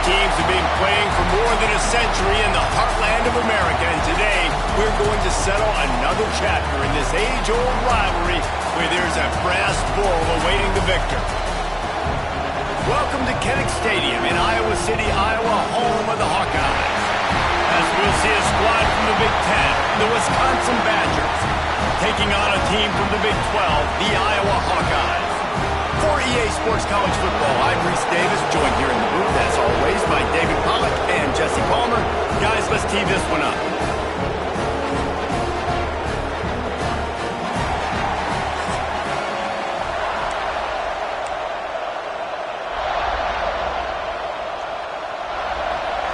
teams have been playing for more than a century in the heartland of America, and today we're going to settle another chapter in this age-old rivalry where there's a brass bull awaiting the victor. Welcome to Kinnick Stadium in Iowa City, Iowa, home of the Hawkeyes. As we'll see a squad from the Big Ten, the Wisconsin Badgers, taking on a team from the Big 12, the Iowa Hawkeyes. For EA Sports College Football, I'm Reese Davis, joined here in the booth, as always, by David Pollack and Jesse Palmer. Guys, let's tee this one up.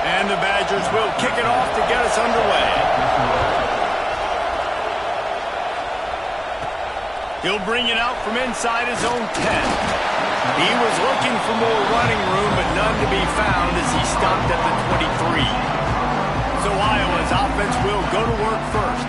And the Badgers will kick it off to get us underway. He'll bring it out from inside his own 10. He was looking for more running room, but none to be found as he stopped at the 23. So Iowa's offense will go to work first.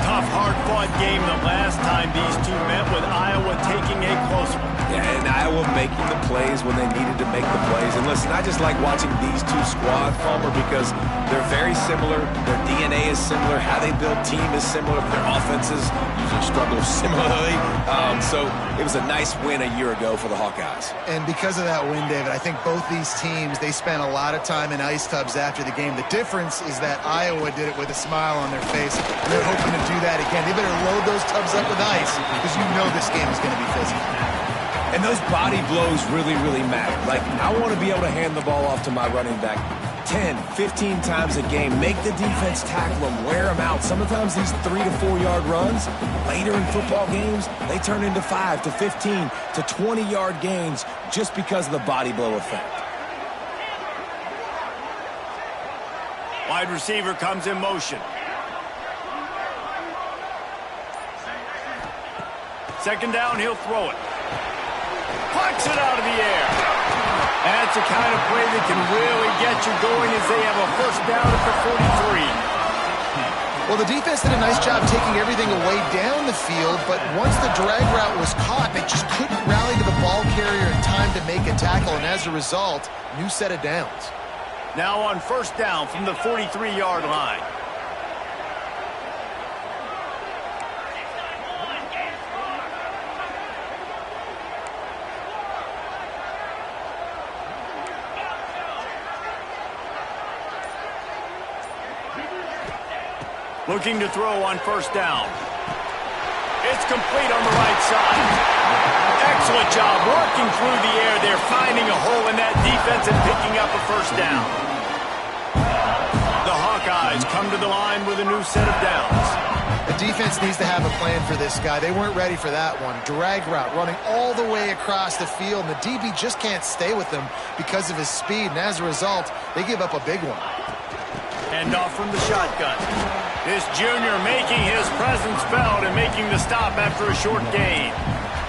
Tough, hard-fought game the last time these two met, with Iowa taking a close one. Yeah, and Iowa making the plays when they needed to make the plays. And listen, I just like watching these two squads, Palmer, because they're very similar. Their DNA is similar. How they build team is similar. Their offenses usually struggle similarly. So it was a nice win a year ago for the Hawkeyes. And because of that win, David, I think both these teams, they spent a lot of time in ice tubs after the game. The difference is that Iowa did it with a smile on their face, and they're hoping to do that again. They better load those tubs up with ice, because you know this game is going to be physical. And those body blows really, really matter. Like, I want to be able to hand the ball off to my running back 10, 15 times a game. Make the defense tackle them, wear them out. Sometimes these 3 to 4 yard runs, later in football games, they turn into 5 to 15 to 20 yard gains just because of the body blow effect. Wide receiver comes in motion. Second down, he'll throw it. Plucks it out of the air. That's the kind of play that can really get you going as they have a first down at the 43. Well, the defense did a nice job taking everything away down the field, but once the drag route was caught, they just couldn't rally to the ball carrier in time to make a tackle, and as a result, new set of downs. Now on first down from the 43-yard line. Looking to throw on first down. It's complete on the right side. Excellent job working through the air. They're finding a hole in that defense and picking up a first down. The Hawkeyes come to the line with a new set of downs. The defense needs to have a plan for this guy. They weren't ready for that one. Drag route running all the way across the field, and the DB just can't stay with him because of his speed, and as a result, they give up a big one. Hand off from the shotgun. This junior making his presence felt and making the stop after a short gain.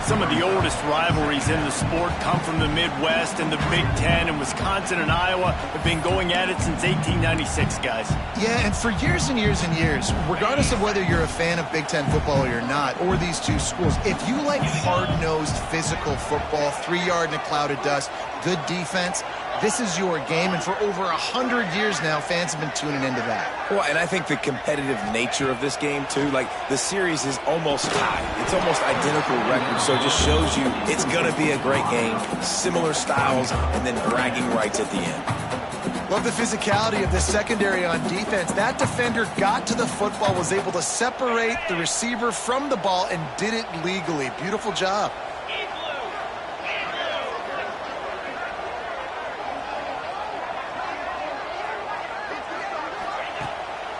Some of the oldest rivalries in the sport come from the Midwest, and the Big Ten, and Wisconsin and Iowa have been going at it since 1896, guys. Yeah, and for years and years and years, regardless of whether you're a fan of Big Ten football or you're not, or these two schools, if you like hard-nosed physical football, 3 yard in a cloud of dust, good defense, this is your game, and for over 100 years now, fans have been tuning into that. Well, and I think the competitive nature of this game, too, like, the series is almost tied. It's almost identical records, so it just shows you it's going to be a great game, similar styles, and then bragging rights at the end. Love the physicality of this secondary on defense. That defender got to the football, was able to separate the receiver from the ball, and did it legally. Beautiful job.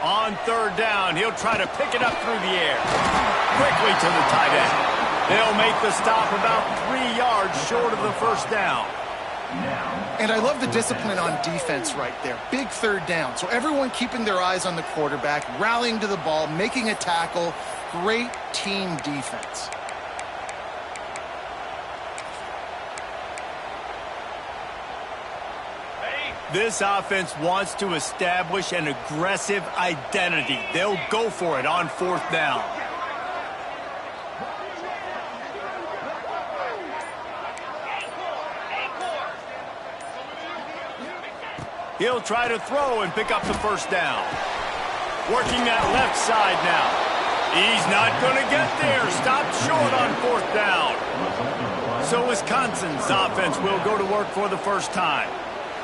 On third down, he'll try to pick it up through the air. Quickly to the tight end. They'll make the stop about 3 yards short of the first down. And I love the discipline on defense right there. Big third down. So everyone keeping their eyes on the quarterback, rallying to the ball, making a tackle. Great team defense. This offense wants to establish an aggressive identity. They'll go for it on fourth down. He'll try to throw and pick up the first down. Working that left side now. He's not going to get there. Stopped short on 4th down. So Wisconsin's offense will go to work for the first time.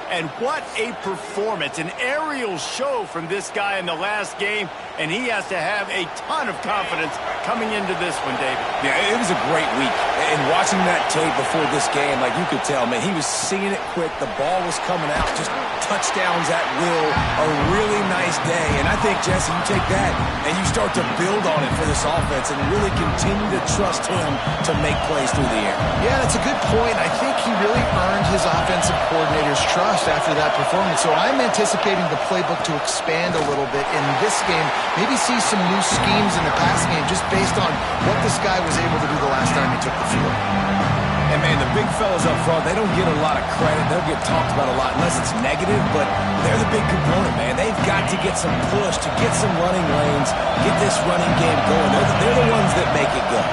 And what a performance, an aerial show from this guy in the last game, and he has to have a ton of confidence coming into this one, David. Yeah, it was a great week. And watching that tape before this game, like you could tell, man, he was seeing it quick. The ball was coming out, just touchdowns at will. A really nice day. And I think, Jesse, you take that and you start to build on it for this offense and really continue to trust him to make plays through the air. Yeah, that's a good point. I think he really earned his offensive coordinator's trust after that performance. So I'm anticipating the playbook to expand a little bit in this game. Maybe see some new schemes in the passing game just based on what this guy was able to do the last time he took the field. And, man, the big fellas up front, they don't get a lot of credit. They'll get talked about a lot unless it's negative, but they're the big component, man. They've got to get some push, to get some running lanes, get this running game going. They're the ones that make it go.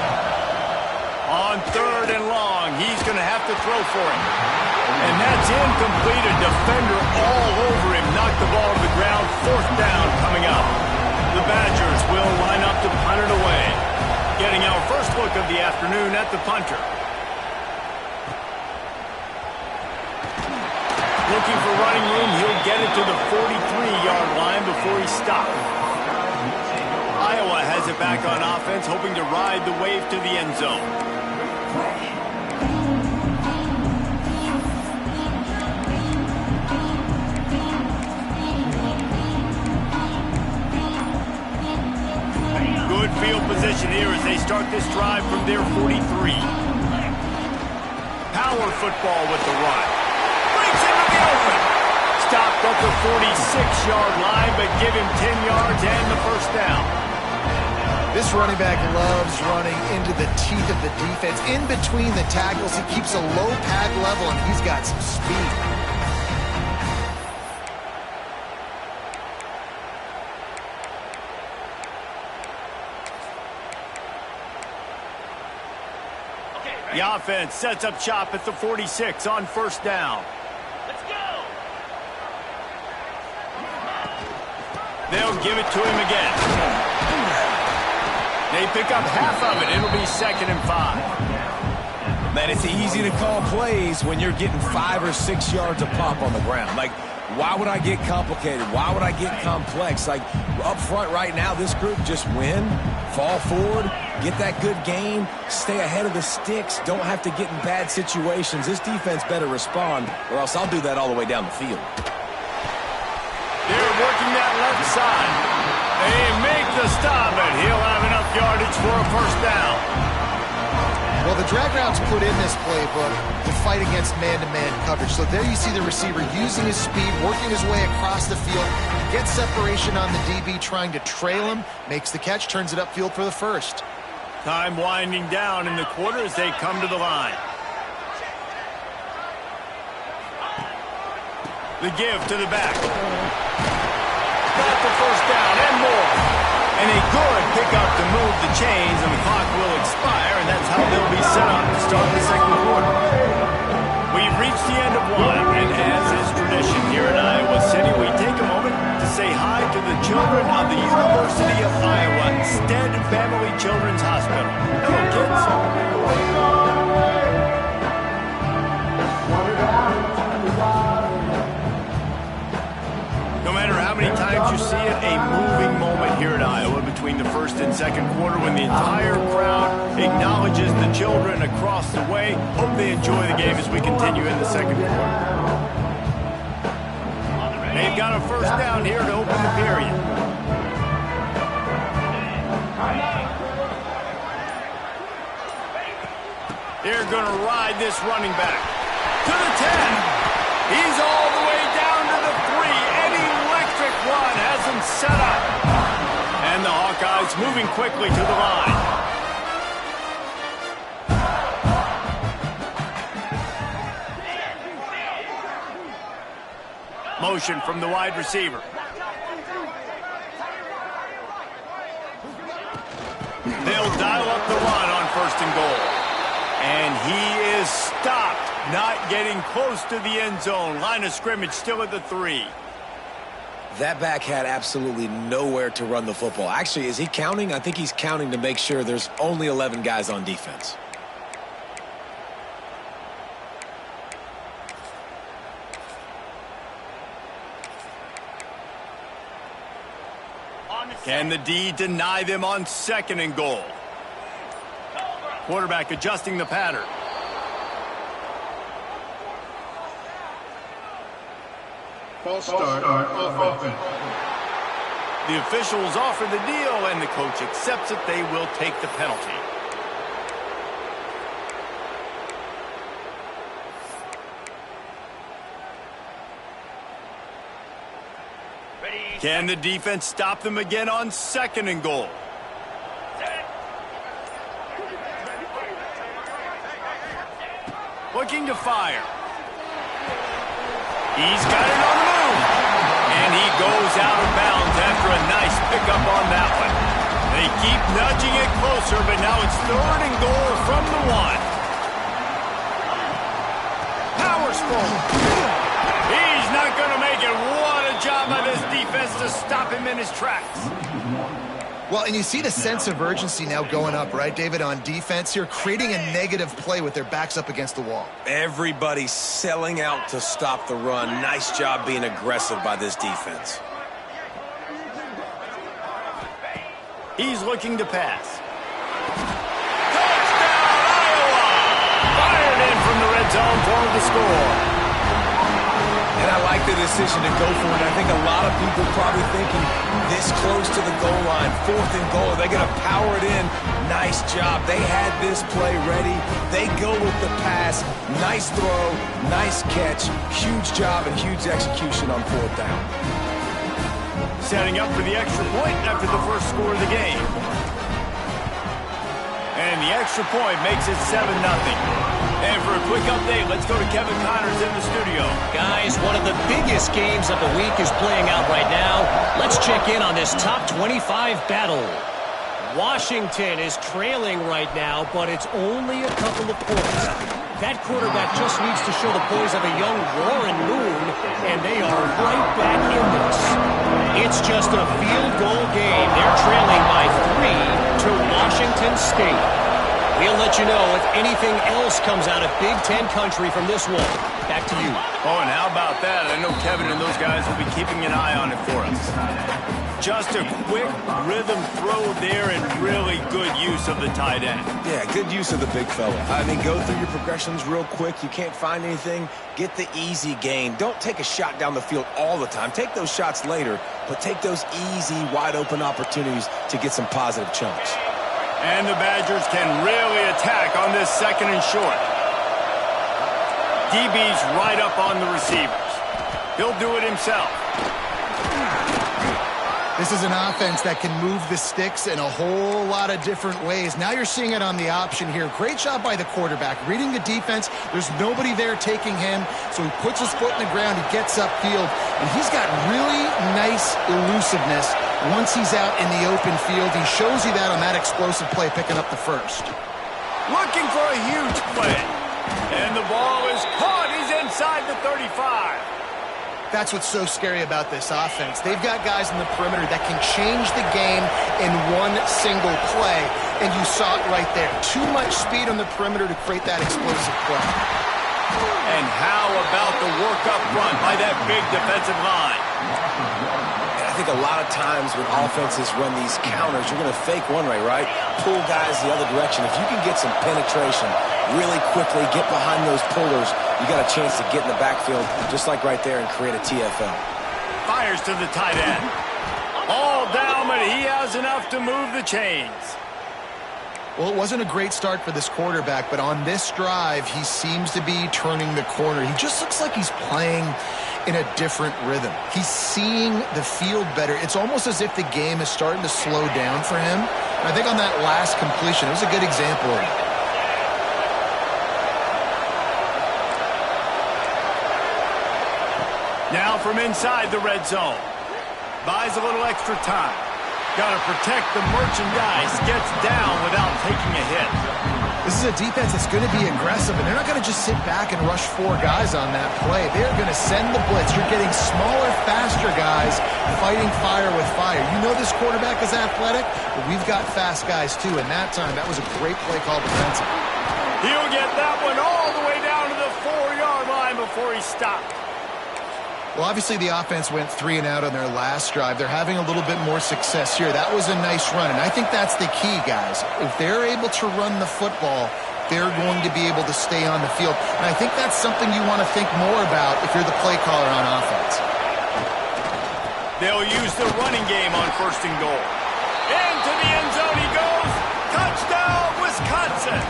On 3rd and long, he's going to have to throw for it. And that's incomplete. A defender all over him. Knocked the ball to the ground. 4th down coming up. The Badgers will line up to punt it away. Getting our first look of the afternoon at the punter. Looking for running room. He'll get it to the 43-yard line before he stops. Iowa has it back on offense, hoping to ride the wave to the end zone. Good field position here as they start this drive from their 43. Power football with the run. Breaks into the open. Stopped at the 46-yard line, but give him 10 yards and the first down. This running back loves running into the teeth of the defense. In between the tackles, he keeps a low pad level, and he's got some speed. The offense sets up shop at the 46 on 1st down. Let's go! They'll give it to him again. They pick up half of it. It'll be 2nd and 5. Man, it's easy to call plays when you're getting 5 or 6 yards a pop on the ground. Like, why would I get complicated? Why would I get complex? Like, up front right now, this group just win, fall forward, get that good game, stay ahead of the sticks, don't have to get in bad situations. This defense better respond, or else I'll do that all the way down the field. They're working that left side. They make the stop, and he'll have enough yardage for a first down. Well, the drag routes put in this playbook to fight against man-to-man coverage. So there you see the receiver using his speed, working his way across the field, gets separation on the DB, trying to trail him, makes the catch, turns it upfield for the first. Time winding down in the quarter as they come to the line. The give to the back. Got the first down and more. And a good pickup to move the chains, and the clock will expire, and that's how they'll be set up to start the 2nd quarter. We've reached the end of one, and as is tradition here in Iowa City, we take a moment to say hi to the children of the University of Iowa Stead Family Children's Hospital. Hello, kids. No matter how many times you see it, a moving moment here at Iowa between the 1st and 2nd quarter when the entire crowd acknowledges the children across the way. Hope they enjoy the game as we continue in the 2nd quarter. They've got a first down here to open the period. They're going to ride this running back to the 10. He's all the way down to the 3. An electric run has him set up. And the Hawkeyes moving quickly to the line. Motion from the wide receiver. They'll dial up the run on 1st and goal. And he is stopped not getting close to the end zone. Line of scrimmage still at the 3. That back had absolutely nowhere to run the football. Actually, is he counting? I think he's counting to make sure there's only 11 guys on defense. Can the D deny them on 2nd and goal? Quarterback adjusting the pattern. False start offense. The officials offer the deal, and the coach accepts it. They will take the penalty. Can the defense stop them again on 2nd and goal? Looking to fire. He's got it on the move. And he goes out of bounds after a nice pickup on that one. They keep nudging it closer, but now it's 3rd and goal from the 1. Power Stroll. He's not going to make it. What a job by this defense to stop him in his tracks. Well, and you see the sense of urgency now going up, right, David, on defense here, creating a negative play with their backs up against the wall. Everybody's selling out to stop the run. Nice job being aggressive by this defense. He's looking to pass. Touchdown, Iowa! Fired in from the red zone for the score. And I like the decision to go for it. I think a lot of people probably thinking this close to the goal line, 4th and goal, they're going to power it in. Nice job. They had this play ready. They go with the pass. Nice throw, nice catch. Huge job and huge execution on 4th down. Setting up for the extra point after the first score of the game. And the extra point makes it 7-0. And for a quick update, let's go to Kevin Connors in the studio. Guys, one of the biggest games of the week is playing out right now. Let's check in on this top 25 battle. Washington is trailing right now, but it's only a couple of points. That quarterback just needs to show the poise of a young Warren Moon, and they are right back in this. It's just a field goal game. They're trailing by 3 to Washington State. We'll let you know if anything else comes out of Big Ten country from this one. Back to you. Oh, and how about that? I know Kevin and those guys will be keeping an eye on it for us. Just a quick rhythm throw there and really good use of the tight end. Yeah, good use of the big fella. I mean, go through your progressions real quick. You can't find anything. Get the easy gain. Don't take a shot down the field all the time. Take those shots later, but take those easy, wide-open opportunities to get some positive chunks. And the Badgers can really attack on this 2nd and short. DB's right up on the receivers. He'll do it himself. This is an offense that can move the sticks in a whole lot of different ways. Now you're seeing it on the option here. Great job by the quarterback. Reading the defense, there's nobody there taking him, so he puts his foot in the ground, he gets upfield, and he's got really nice elusiveness once he's out in the open field. He shows you that on that explosive play, picking up the first. Looking for a huge play. And the ball is caught. He's inside the 35. That's what's so scary about this offense. They've got guys in the perimeter that can change the game in one single play, and you saw it right there. Too much speed on the perimeter to create that explosive play. And how about the work up front by that big defensive line? I think a lot of times when offenses run these counters, you're going to fake one way, right? Pull guys the other direction. If you can get some penetration really quickly, get behind those pullers, you got a chance to get in the backfield, just like right there, and create a TFL. Fires to the tight end. All down, but he has enough to move the chains. Well, it wasn't a great start for this quarterback, but on this drive, he seems to be turning the corner. He just looks like he's playing in a different rhythm. He's seeing the field better. It's almost as if the game is starting to slow down for him. And I think on that last completion, it was a good example of it. Now from inside the red zone. Buys a little extra time. Got to protect the merchandise. Gets down without taking a hit. This is a defense that's going to be aggressive, and they're not going to just sit back and rush 4 guys on that play. They're going to send the blitz. You're getting smaller, faster guys fighting fire with fire. You know this quarterback is athletic, but we've got fast guys too, and that time, that was a great play call defensively. He'll get that one all the way down to the 4-yard line before he stopped. Well, obviously the offense went 3 and out on their last drive. They're having a little bit more success here. That was a nice run, and I think that's the key, guys. If they're able to run the football, they're going to be able to stay on the field. And I think that's something you want to think more about if you're the play caller on offense. They'll use the running game on 1st and goal. Into the end zone he goes. Touchdown, Wisconsin.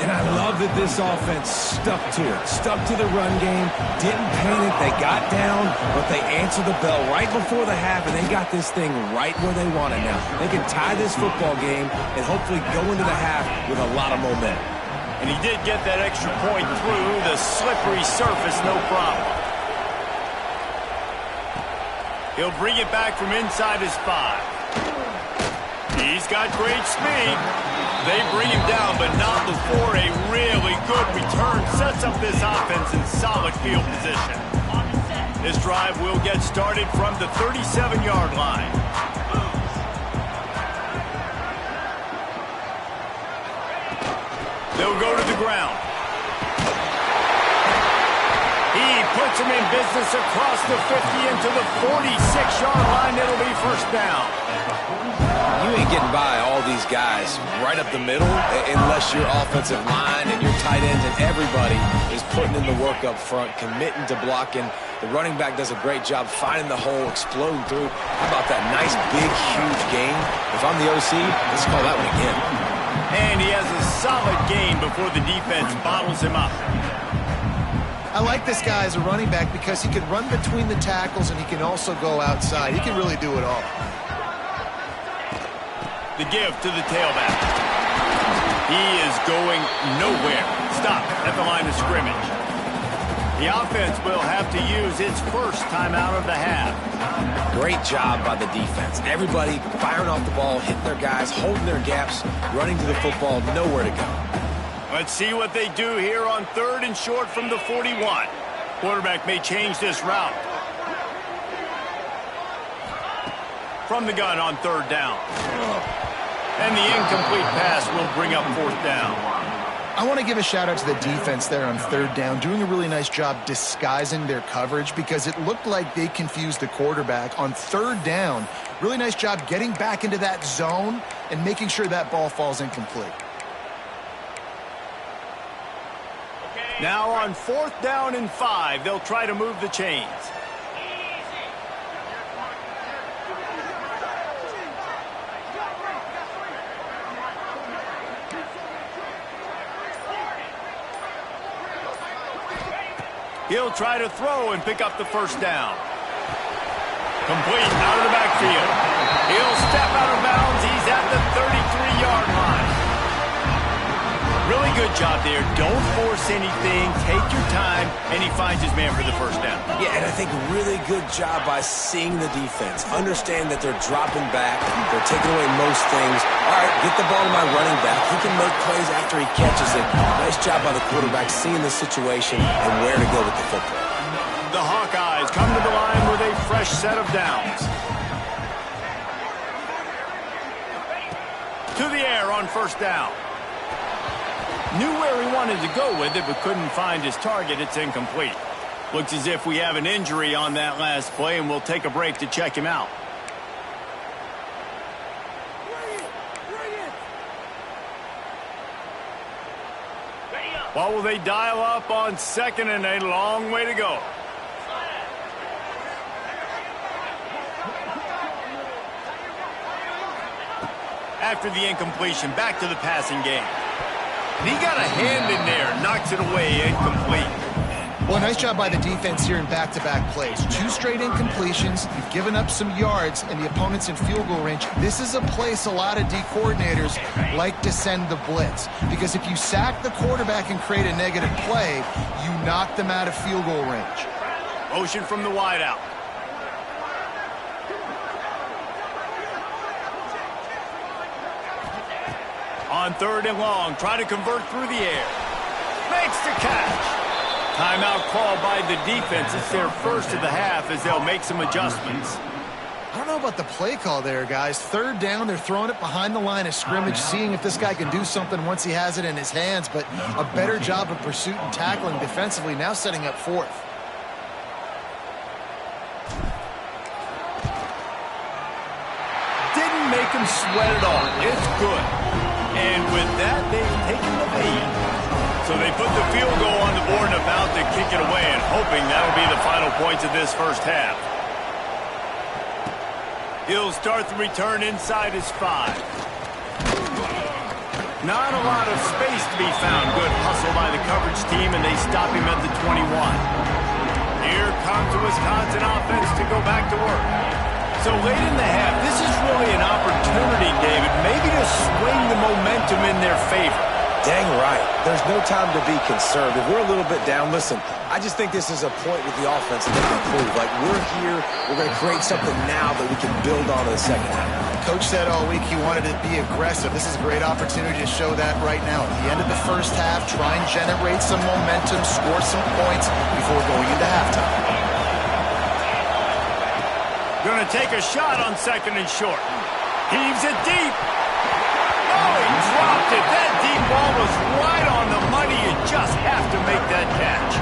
And I love that this offense stuck to it, stuck to the run game, didn't panic. They got down, but they answered the bell right before the half, and they got this thing right where they want it now. They can tie this football game and hopefully go into the half with a lot of momentum. And he did get that extra point through the slippery surface, no problem. He'll bring it back from inside his 5. He's got great speed. They bring him down, but not before a really good return sets up this offense in solid field position. This drive will get started from the 37-yard line. They'll go to the ground. He puts him in business across the 50 into the 46-yard line. It'll be 1st down. You ain't getting by all these guys right up the middle unless your offensive line and your tight ends and everybody is putting in the work up front, committing to blocking. The running back does a great job finding the hole, exploding through. How about that nice, big, huge gain? If I'm the OC, let's call that one again. And he has a solid gain before the defense bottles him up. I like this guy as a running back because he can run between the tackles and he can also go outside. He can really do it all. The give to the tailback. He is going nowhere. Stop at the line of scrimmage. The offense will have to use its first timeout of the half. Great job by the defense. Everybody firing off the ball, hitting their guys, holding their gaps, running to the football, nowhere to go. Let's see what they do here on 3rd and short from the 41. Quarterback may change this route. From the gun on 3rd down. And the incomplete pass will bring up 4th down. I want to give a shout out to the defense there on 3rd down, doing a really nice job disguising their coverage because it looked like they confused the quarterback on 3rd down. Really nice job getting back into that zone and making sure that ball falls incomplete. Now on 4th down and 5, they'll try to move the chains. He'll try to throw and pick up the 1st down. Complete out of the backfield. He'll step out of bounds. He's at the 33-yard line. Really good job there. Don't force anything. Take your time. And he finds his man for the 1st down. Yeah, and I think really good job by seeing the defense. Understand that they're dropping back. They're taking away most things. All right, get the ball to my running back. He can make plays after he catches it. Nice job by the quarterback seeing the situation and where to go with the football. The Hawkeyes come to the line with a fresh set of downs. To the air on 1st down. Knew where he wanted to go with it, but couldn't find his target. It's incomplete. Looks as if we have an injury on that last play, and we'll take a break to check him out. What will they dial up on 2nd and a long way to go? After the incompletion, back to the passing game. And he got a hand in there, knocks it away, incomplete. Well, nice job by the defense here in back-to-back plays. 2 straight incompletions. You've given up some yards, and the opponent's in field goal range. This is a place a lot of D coordinators like to send the blitz. Because if you sack the quarterback and create a negative play, you knock them out of field goal range. Motion from the wideout. On On 3rd and long, try to convert through the air. Makes the catch. Timeout called by the defense. It's their first of the half as they'll make some adjustments. I don't know about the play call there, guys. 3rd down, they're throwing it behind the line of scrimmage, seeing if this guy can do something once he has it in his hands, but a better job of pursuit and tackling defensively, now setting up 4th. Didn't make him sweat at all. It's good. And with that, they've taken the lead. So they put the field goal on the board and about to kick it away, and hoping that'll be the final points of this first half. He'll start the return inside his 5. Not a lot of space to be found. Good hustle by the coverage team, and they stop him at the 21. Here comes the Wisconsin offense to go back to work. So late in the half, this is really an opportunity, David, maybe to swing the momentum in their favor. Dang right. There's no time to be concerned. If we're a little bit down, listen, I just think this is a point with the offense that they can prove. Like, we're here, we're going to create something now that we can build on in the second half. Coach said all week he wanted to be aggressive. This is a great opportunity to show that right now. At the end of the first half, try and generate some momentum, score some points before going into halftime. Going to take a shot on 2nd and short. Heaves it deep. Oh, he dropped it. That deep ball was right on the money. You just have to make that catch.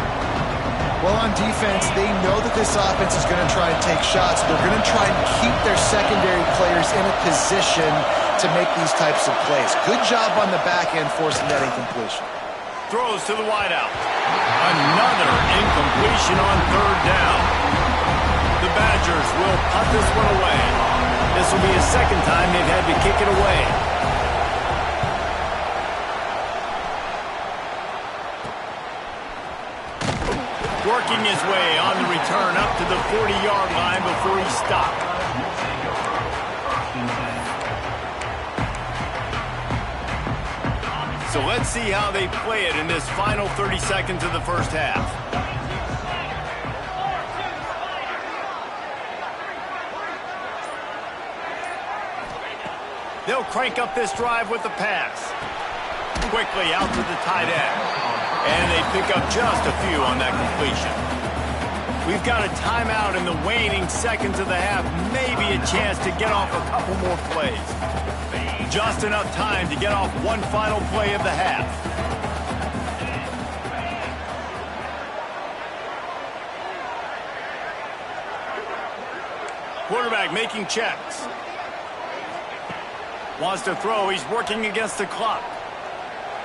Well, on defense, they know that this offense is going to try and take shots. They're going to try and keep their secondary players in a position to make these types of plays. Good job on the back end forcing that incompletion. Throws to the wideout. Another incompletion on 3rd down. The Badgers will punt this one away. This will be a second time they've had to kick it away. Working his way on the return up to the 40-yard line before he stopped. So let's see how they play it in this final 30 seconds of the first half. They'll crank up this drive with the pass. Quickly out to the tight end. And they pick up just a few on that completion. We've got a timeout in the waning seconds of the half. Maybe a chance to get off a couple more plays. Just enough time to get off one final play of the half. Quarterback making checks. Wants to throw. He's working against the clock.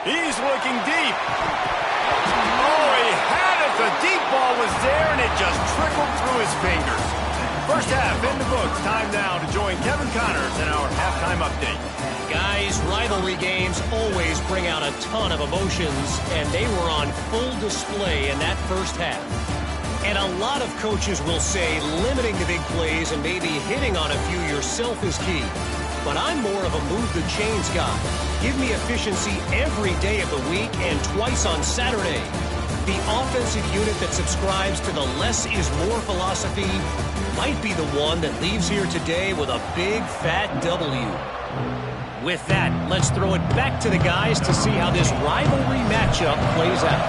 He's looking deep. Oh, he had it. The deep ball was there, and it just trickled through his fingers. First half in the books. Time now to join Kevin Connors in our halftime update. Guys, rivalry games always bring out a ton of emotions, and they were on full display in that first half. And a lot of coaches will say limiting the big plays and maybe hitting on a few yourself is key. But I'm more of a move the chains guy. Give me efficiency every day of the week and twice on Saturday. The offensive unit that subscribes to the less is more philosophy might be the one that leaves here today with a big fat W. With that, let's throw it back to the guys to see how this rivalry matchup plays out.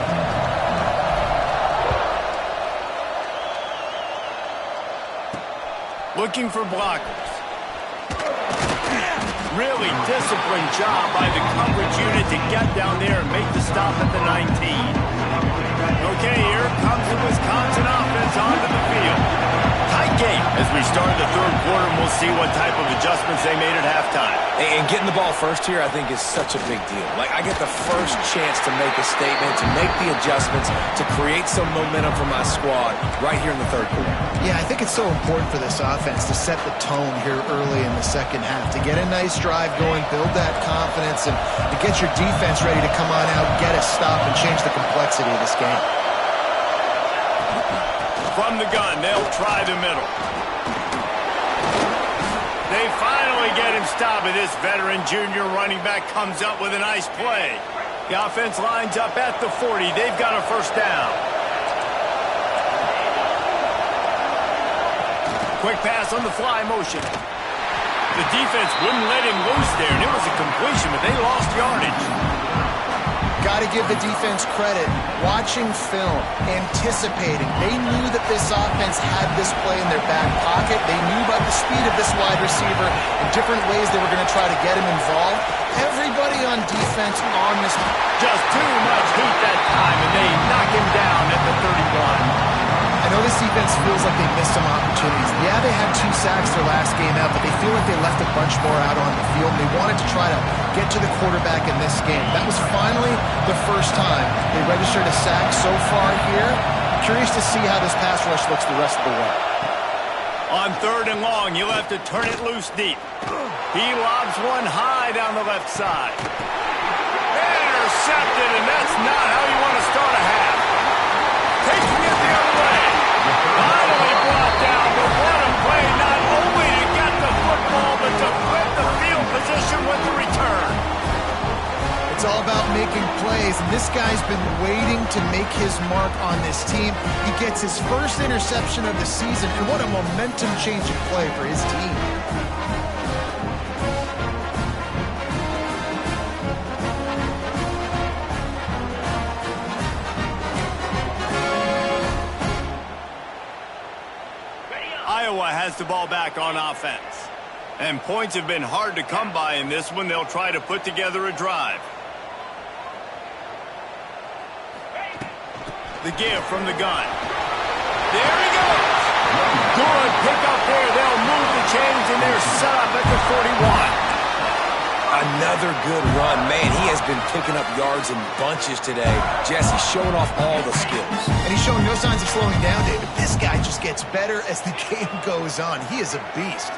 Looking for blockers. Really disciplined job by the coverage unit to get down there and make the stop at the 19. Okay, here comes the Wisconsin offense onto the field. Tight game as we start the third quarter, and we'll see what type of adjustments they made at halftime. And getting the ball first here, I think, is such a big deal. Like, I get the first chance to make a statement, to make the adjustments, to create some momentum for my squad right here in the third quarter. Yeah, I think it's so important for this offense to set the tone here early in the second half, to get a nice drive going, build that confidence, and to get your defense ready to come on out, get a stop, and change the complexity of this game. From the gun, they'll try the middle. They finally get him stopped, and this veteran junior running back comes up with a nice play. The offense lines up at the 40. They've got a first down. Quick pass on the fly motion. The defense wouldn't let him loose there, and it was a completion, but they lost yardage. Got to give the defense credit. Watching film, anticipating. They knew that this offense had this play in their back pocket. They knew about the speed of this wide receiver and different ways they were going to try to get him involved. Everybody on defense on this. Just too much heat that time, and they knock him down at the 31. I know this defense feels like they missed some opportunities. Yeah, they had 2 sacks their last game out, but they feel like they left a bunch more out on the field, and they wanted to try to get to the quarterback in this game. That was finally the first time they registered a sack so far here. Curious to see how this pass rush looks the rest of the way. On 3rd and long, you'll have to turn it loose deep. He lobs one high down the left side. Intercepted, and that's not how you want to start a half. Taking it the other way. Finally brought down, but what a play, not only to get the football, but to flip the field position with the return. It's all about making plays, and this guy's been waiting to make his mark on this team. He gets his first interception of the season, and what a momentum-changing play for his team. Iowa has the ball back on offense. And points have been hard to come by in this one. They'll try to put together a drive. The give from the gun. There he goes. Good pickup there. They'll move the chains, and they're set up at the 41. Another good run. Man, he has been picking up yards in bunches today. Jesse showing off all the skills. And he's showing no signs of slowing down, David. This guy just gets better as the game goes on. He is a beast.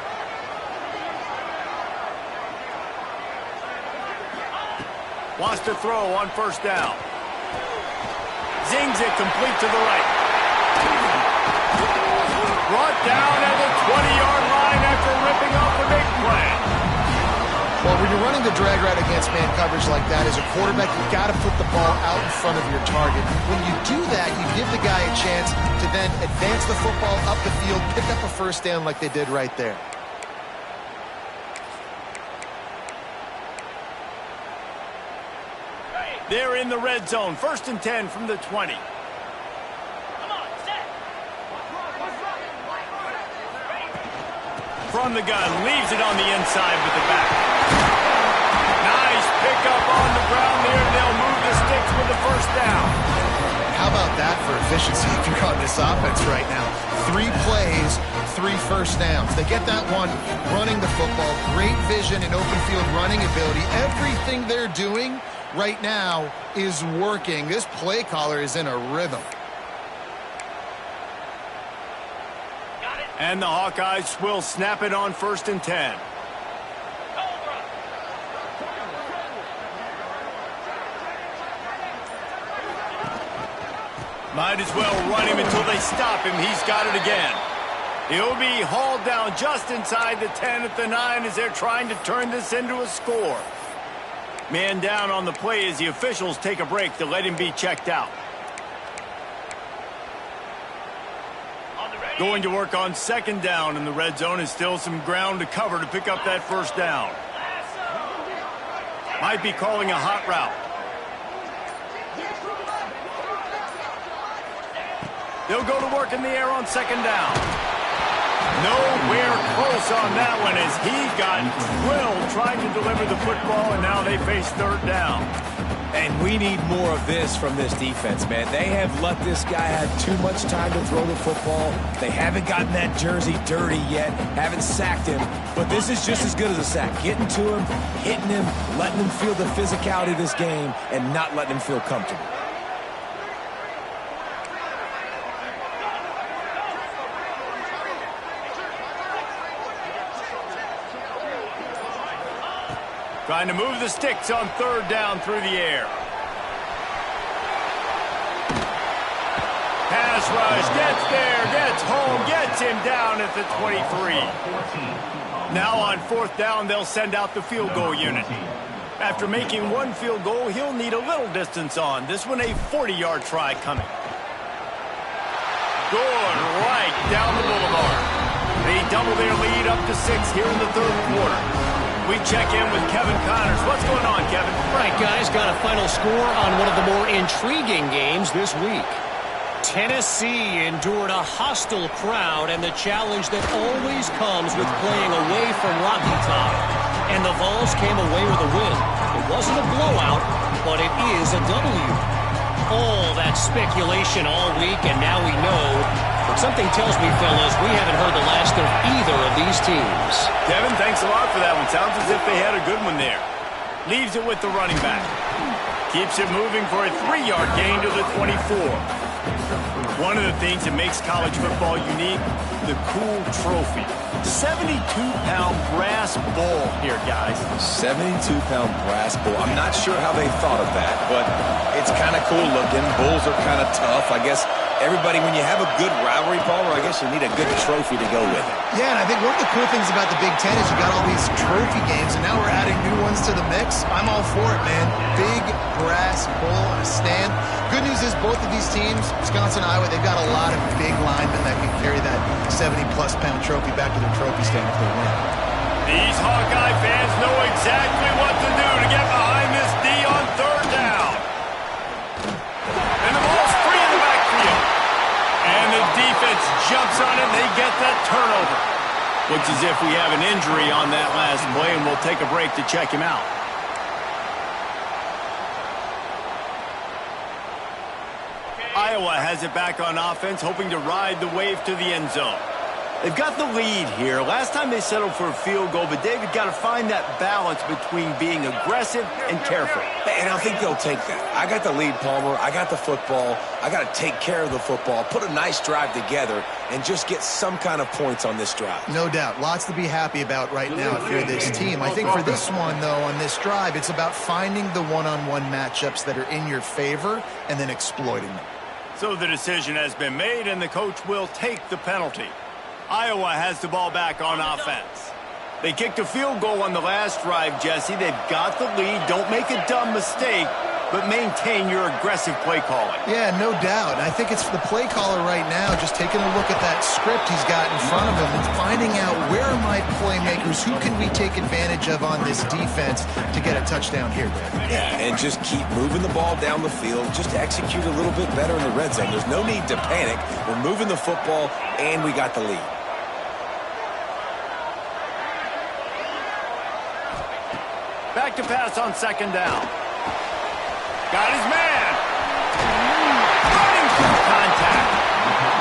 Wants to throw on 1st down. Zings it complete to the right. Brought down at the 20-yard line after ripping off the big play. Well, when you're running the drag route against man coverage like that, as a quarterback, you've got to put the ball out in front of your target. When you do that, you give the guy a chance to then advance the football up the field, pick up a 1st down like they did right there. They're in the red zone. 1st and 10 from the 20. From the gun, leaves it on the inside with the back. Nice pickup on the ground there. They'll move the sticks with the 1st down. How about that for efficiency if you're on this offense right now? 3 plays, 3 1st downs. They get that one running the football. Great vision and open field running ability. Everything they're doing right now is working. This play caller is in a rhythm. And the Hawkeyes will snap it on 1st and 10. Might as well run him until they stop him. He's got it again. He'll be hauled down just inside the 10 at the 9 as they're trying to turn this into a score. Man down on the play as the officials take a break to let him be checked out. Going to work on 2nd down in the red zone, is still some ground to cover to pick up that 1st down. Might be calling a hot route. They'll go to work in the air on 2nd down. Nowhere close on that one as he got drilled trying to deliver the football, and now they face 3rd down. And we need more of this from this defense, man. They have let this guy have too much time to throw the football. They haven't gotten that jersey dirty yet, haven't sacked him. But this is just as good as a sack. Getting to him, hitting him, letting him feel the physicality of this game, and not letting him feel comfortable. Trying to move the sticks on 3rd down through the air. Pass rush, gets there, gets home, gets him down at the 23. Now on 4th down, they'll send out the field goal unit. After making 1 field goal, he'll need a little distance on. This one a 40-yard try coming. Good right down the boulevard. They double their lead up to 6 here in the third quarter. We check in with Kevin Connors. What's going on, Kevin? Right, guys, got a final score on one of the more intriguing games this week. Tennessee endured a hostile crowd and the challenge that always comes with playing away from Rocky Top. And the Vols came away with a win. It wasn't a blowout, but it is a W. All that speculation all week, and now we know. But something tells me, fellas, we haven't heard the last of either of these teams. Kevin, thanks a lot for that one. Sounds as if they had a good one there. Leaves it with the running back. Keeps it moving for a 3-yard gain to the 24. One of the things that makes college football unique, the cool trophy. 72-pound brass bull here, guys. 72-pound brass bull. I'm not sure how they thought of that, but it's kind of cool looking. Bulls are kind of tough. I guess everybody, when you have a good rivalry, Palmer, I guess you need a good trophy to go with it. Yeah, and I think one of the cool things about the Big Ten is you got all these trophy games, and now we're adding new ones to the mix. I'm all for it, man. Big brass bull on a stand. Good news is both of these teams, Wisconsin and Iowa, they've got a lot of big linemen that can carry that 70-plus pound trophy back to their trophy stand if they win. These Hawkeye fans know exactly what to do to get behind this D on third down. And the ball's free in the backfield. And the defense jumps on it, and they get that turnover. Looks as if we have an injury on that last play, and we'll take a break to check him out. Iowa has it back on offense, hoping to ride the wave to the end zone. They've got the lead here. Last time they settled for a field goal, but David got to find that balance between being aggressive and careful. And I think they'll take that. I got the lead, Palmer. I got the football. I got to take care of the football, put a nice drive together, and just get some kind of points on this drive. No doubt. Lots to be happy about right now if you're this team. I think for this one, though, on this drive, it's about finding the one-on-one matchups that are in your favor and then exploiting them. So the decision has been made, and the coach will take the penalty. Iowa has the ball back on offense. They kicked a field goal on the last drive, Jesse. They've got the lead. Don't make a dumb mistake, but maintain your aggressive play calling. Yeah, no doubt. I think it's the play caller right now just taking a look at that script he's got in front of him and finding out where are my playmakers, who can we take advantage of on this defense to get a touchdown here, Dave. Yeah, and just keep moving the ball down the field. Just execute a little bit better in the red zone. There's no need to panic. We're moving the football, and we got the lead. Back to pass on second down. Got his man. Running through contact.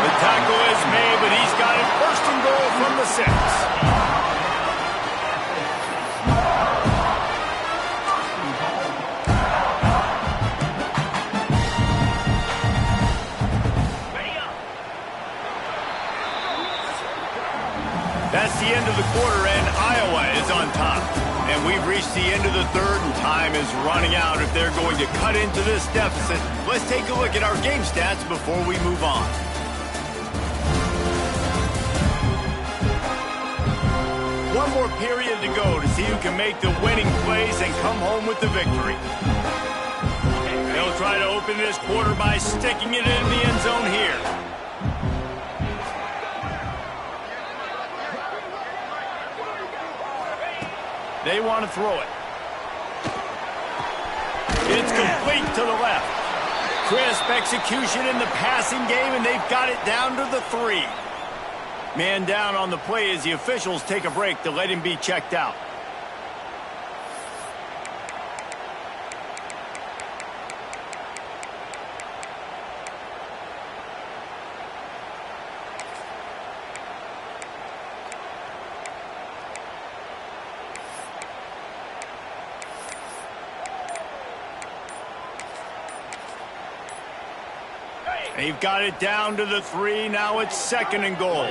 The tackle is made, but he's got it first and goal from the 6. That's the end of the quarter, and Iowa is on top. And we've reached the end of the third, and time is running out if they're going to cut into this deficit. Let's take a look at our game stats before we move on. One more period to go to see who can make the winning plays and come home with the victory. They'll try to open this quarter by sticking it in the end zone here. They want to throw it. It's complete to the left. Crisp execution in the passing game, and they've got it down to the 3. Man down on the play as the officials take a break to let him be checked out. They've got it down to the 3. Now it's second and goal.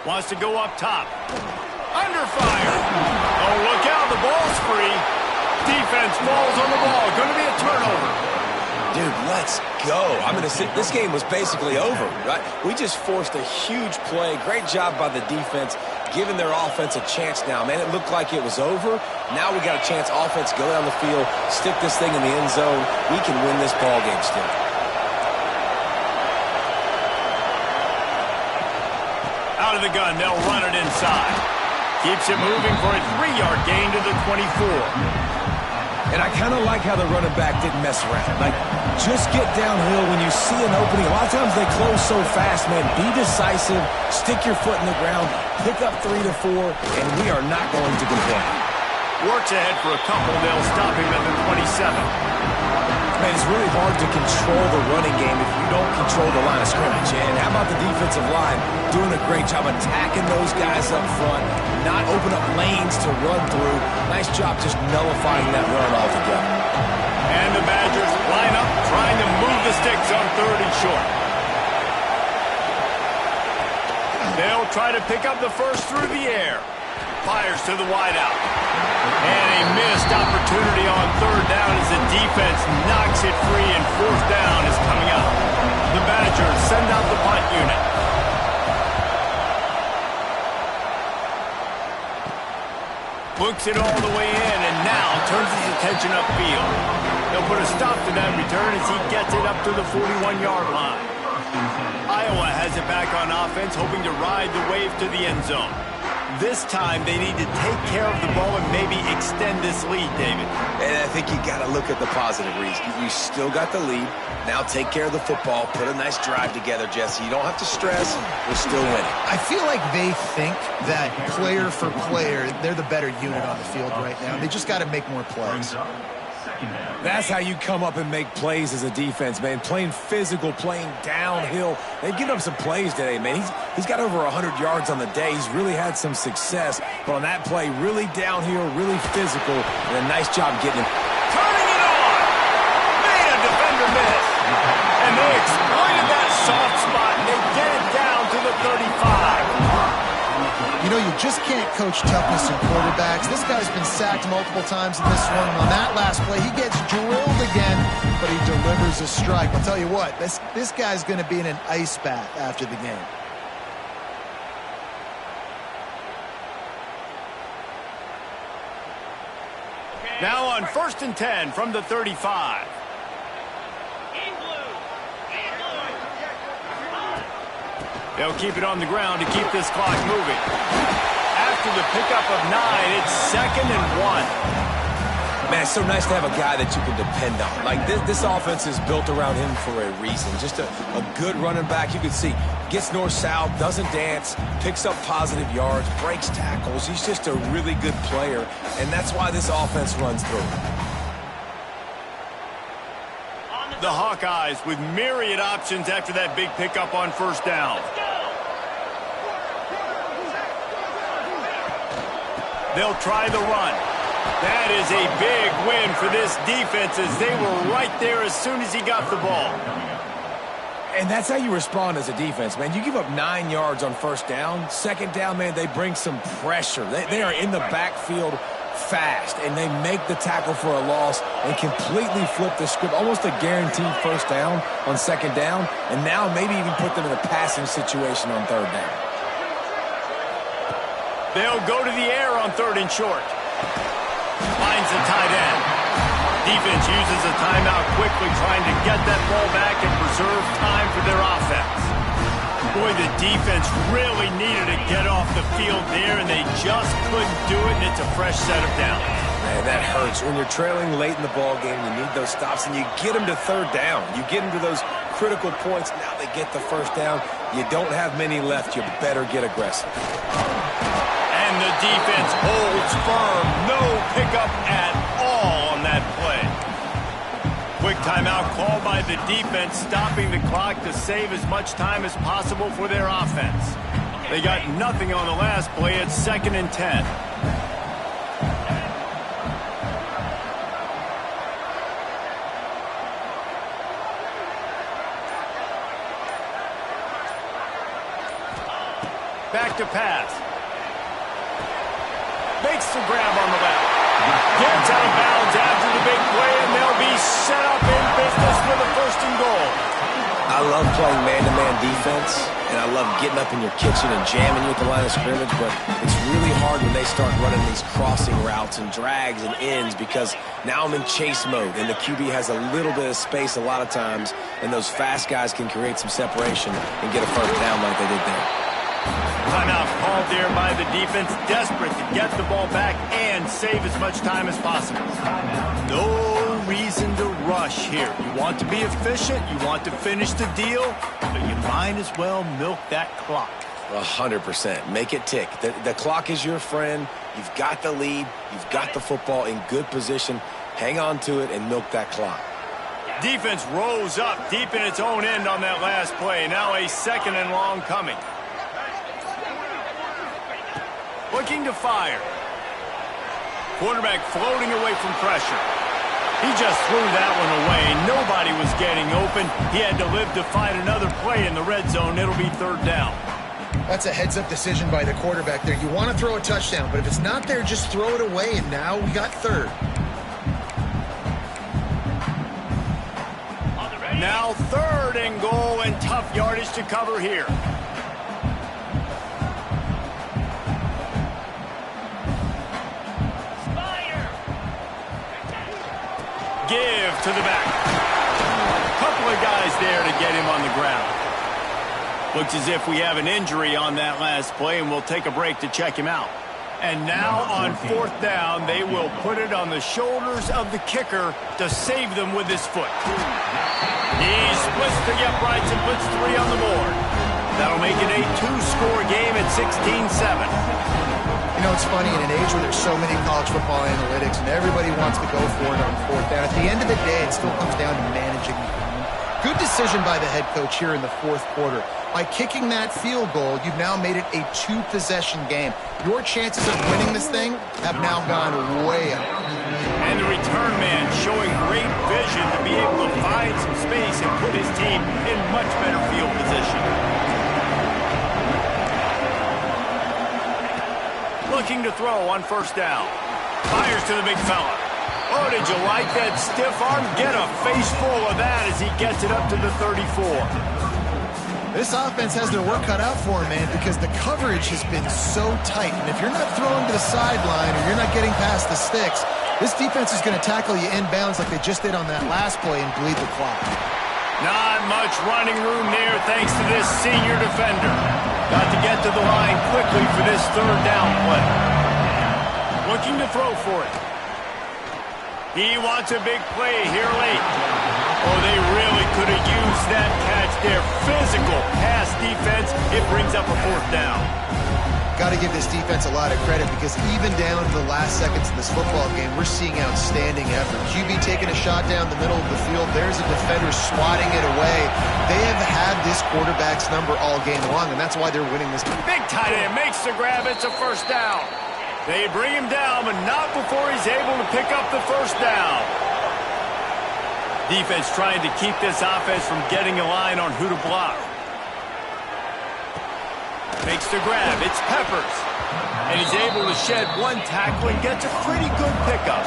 Wants to go up top. Under fire. Oh, look out. The ball's free. Defense falls on the ball. Going to be a turnover. Dude, let's go. This game was basically over, right? We just forced a huge play. Great job by the defense, giving their offense a chance now. Man, it looked like it was over. Now we got a chance. Offense, go down the field, stick this thing in the end zone. We can win this ball game still. Out of the gun, they'll run it inside. Keeps it moving for a 3-yard gain to the 24. And I kind of like how the running back didn't mess around. Like, just get downhill when you see an opening. A lot of times they close so fast, man. Be decisive, stick your foot in the ground, pick up 3 to 4, and we are not going to complain. Works ahead for a couple. They'll stop him at the 27. Man, it's really hard to control the running game if you don't control the line of scrimmage. And how about the defensive line doing a great job attacking those guys up front, not open up lanes to run through. Nice job just nullifying that run altogether. And the Badgers line up trying to move the sticks on 3rd and short. They'll try to pick up the first through the air. Fires to the wideout. And a missed opportunity on 3rd down as the defense knocks it free and 4th down is coming up. The Badgers send out the punt unit. Books it all the way in and now turns his attention upfield. They'll put a stop to that return as he gets it up to the 41-yard line. Iowa has it back on offense, hoping to ride the wave to the end zone. This time, they need to take care of the ball and maybe extend this lead, David. And I think you got to look at the positive reason. You still got the lead. Now take care of the football. Put a nice drive together, Jesse. You don't have to stress. We're still winning. I feel like they think that player for player, they're the better unit on the field right now. They just got to make more plays. That's how you come up and make plays as a defense, man. Playing physical, playing downhill. They've given up some plays today, man. He's got over 100 yards on the day. He's really had some success. But on that play, really downhill, really physical, and a nice job getting him. Turning it on! Made a defender miss. And they exploited that soft spot, and they get it down to the 35. You know, you just can't coach toughness in quarterbacks. This guy's been sacked multiple times in this one. And on that last play, he gets drilled again, but he delivers a strike. I'll tell you what, this guy's going to be in an ice bath after the game. Now on 1st and 10 from the 35. They'll keep it on the ground to keep this clock moving. After the pickup of 9, it's 2nd and 1. Man, it's so nice to have a guy that you can depend on. Like, this offense is built around him for a reason. Just a good running back. You can see, gets north-south, doesn't dance, picks up positive yards, breaks tackles. He's just a really good player, and that's why this offense runs through. The Hawkeyes with myriad options after that big pickup on 1st down. They'll try the run. That is a big win for this defense as they were right there as soon as he got the ball. And that's how you respond as a defense, man. You give up 9 yards on 1st down. 2nd down, man, they bring some pressure. They are in the backfield fast, and they make the tackle for a loss and completely flip the script. Almost a guaranteed 1st down on 2nd down, and now maybe even put them in a passing situation on 3rd down. They'll go to the air on 3rd and short. Finds the tight end. Defense uses a timeout quickly, trying to get that ball back and preserve time for their offense. Boy, the defense really needed to get off the field there, and they just couldn't do it, and it's a fresh set of downs. Man, that hurts. When you're trailing late in the ball game, you need those stops, and you get them to 3rd down. You get them to those critical points. Now they get the 1st down. You don't have many left. You better get aggressive. And the defense holds firm. No pickup at all on that play. Quick timeout called by the defense, stopping the clock to save as much time as possible for their offense. They got nothing on the last play. It's 2nd and 10. Back to pass. makes the grab on the left. Gets out of bounds after the big play, and they'll be set up in business with a 1st and goal. I love playing man-to-man defense, and I love getting up in your kitchen and jamming you at the line of scrimmage, but it's really hard when they start running these crossing routes and drags and ends because now I'm in chase mode, and the QB has a little bit of space a lot of times, and those fast guys can create some separation and get a 1st down like they did there. Timeout called there by the defense, desperate to get the ball back and save as much time as possible. No reason to rush here. You want to be efficient, you want to finish the deal, but you might as well milk that clock. 100%. Make it tick. The clock is your friend. You've got the lead. You've got the football in good position. Hang on to it and milk that clock. Defense rose up deep in its own end on that last play. Now a 2nd and long coming. Looking to fire. Quarterback floating away from pressure. He just threw that one away. Nobody was getting open. He had to live to fight another play in the red zone. It'll be 3rd down. That's a heads-up decision by the quarterback there. You want to throw a touchdown, but if it's not there, just throw it away, and now we got 3rd. Now 3rd and goal, and tough yardage to cover here. Give to the back. Couple of guys there to get him on the ground. Looks as if we have an injury on that last play, and we'll take a break to check him out. And now on 4th down, they will put it on the shoulders of the kicker to save them with his foot. He splits the uprights and puts 3 on the board. That'll make it a 2-score game at 16-7. You know, it's funny, in an age where there's so many college football analytics and everybody wants to go for it on 4th down, at the end of the day, it still comes down to managing the game. Good decision by the head coach here in the 4th quarter. By kicking that field goal, you've now made it a 2-possession game. Your chances of winning this thing have now gone way up. And the return man showing great vision to be able to find some space and put his team in much better field position. Looking to throw on 1st down. Fires to the big fella. Oh, did you like that stiff arm? Get a face full of that as he gets it up to the 34. This offense has their work cut out for him, man, because the coverage has been so tight. And if you're not throwing to the sideline or you're not getting past the sticks, this defense is going to tackle you inbounds like they just did on that last play and bleed the clock. Not much running room there thanks to this senior defender. Got to get to the line quickly for this 3rd down play. Looking to throw for it. He wants a big play here late. Oh, they really could have used that catch there. Physical pass defense. It brings up a 4th down. Got to give this defense a lot of credit because even down to the last seconds of this football game, we're seeing outstanding effort. QB taking a shot down the middle of the field. There's a defender swatting it away. They have had this quarterback's number all game long, and that's why they're winning this game. Big tight end makes the grab. It's a 1st down. They bring him down, but not before he's able to pick up the 1st down. Defense trying to keep this offense from getting a line on who to block. Makes the grab. It's Peppers. And he's able to shed 1 tackle and gets a pretty good pickup.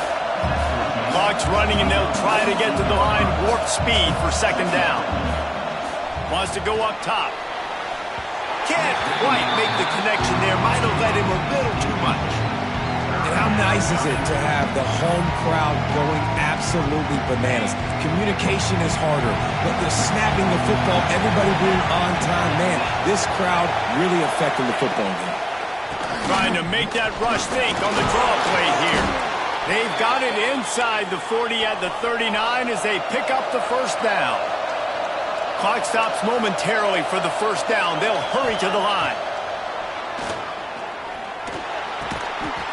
Clock's running, and they'll try to get to the line. Warp speed for 2nd down. Wants to go up top. Can't quite make the connection there. Might have led him a little too much. And how nice is it to have the home crowd going absolutely bananas? Communication is harder, but the snapping the football, everybody being on time, man, this crowd really affecting the football game. Trying to make that rush think on the draw play here. They've got it inside the 40 at the 39 as they pick up the 1st down. Clock stops momentarily for the 1st down. They'll hurry to the line.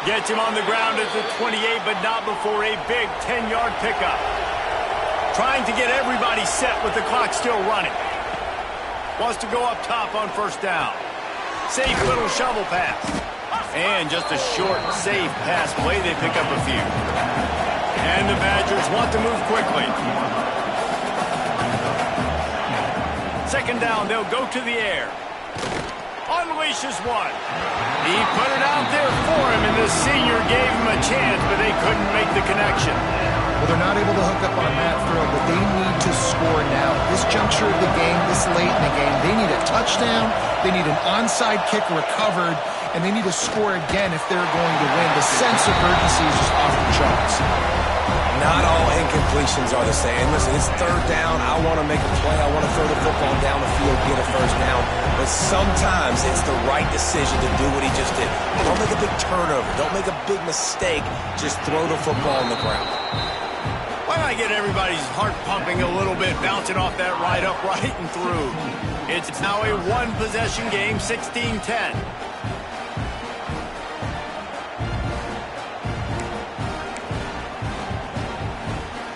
Gets him on the ground at the 28, but not before a big 10-yard pickup. Trying to get everybody set with the clock still running. Wants to go up top on 1st down. Safe little shovel pass. And just a short, safe pass play. They pick up a few. And the Badgers want to move quickly. 2nd down, they'll go to the air. Unleashes one. He put it out there for him, and The senior gave him a chance, but they couldn't make the connection. Well, they're not able to hook up on that throw, but they need to score now. This juncture of the game, this late in the game, they need a touchdown, they need an onside kick recovered, and they need to score again if they're going to win. The sense of urgency is just off the charts. Not all incompletions are the same. Listen, it's third down. I want to make a play. I want to throw the football down the field, get a first down. But sometimes it's the right decision to do what he just did. Don't make a big turnover. Don't make a big mistake. Just throw the football on the ground. Why not get everybody's heart pumping a little bit, bouncing off that right upright and through? It's now a one-possession game, 16-10.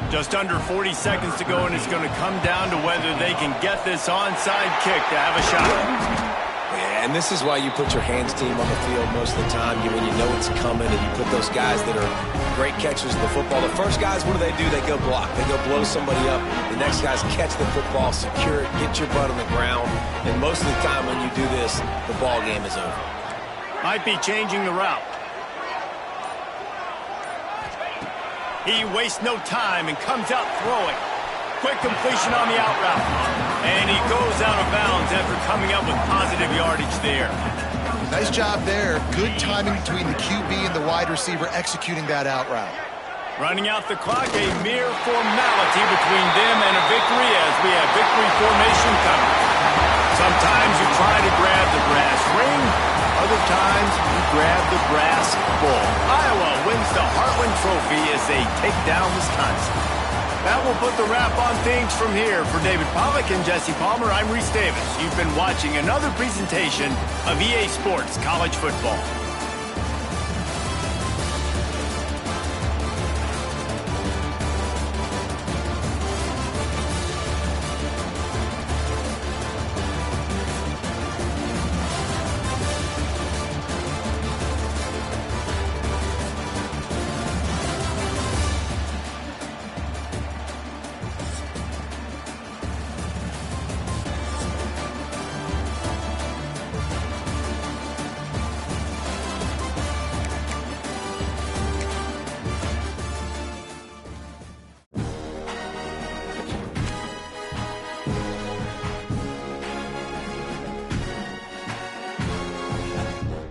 Just under 40 seconds to go, and it's going to come down to whether they can get this onside kick to have a shot. Yeah, and this is why you put your hands team on the field most of the time when you know it's coming, and you put those guys that are great catchers of the football. The first guys, what do? They go block. They go blow somebody up. The next guys catch the football, secure it, get your butt on the ground. And most of the time when you do this, the ball game is over. Might be changing the route. He wastes no time and comes out throwing. Quick completion on the out route. And he goes out of bounds after coming up with positive yardage there. Nice job there. Good timing between the QB and the wide receiver executing that out route. Running out the clock, a mere formality between them and a victory as we have victory formation coming. Sometimes you try to grab the brass ring. Other times, you grab the brass bull. Iowa wins the Heartland Trophy as they take down Wisconsin. That will put the wrap on things from here. For David Pollack and Jesse Palmer, I'm Reese Davis. You've been watching another presentation of EA Sports College Football.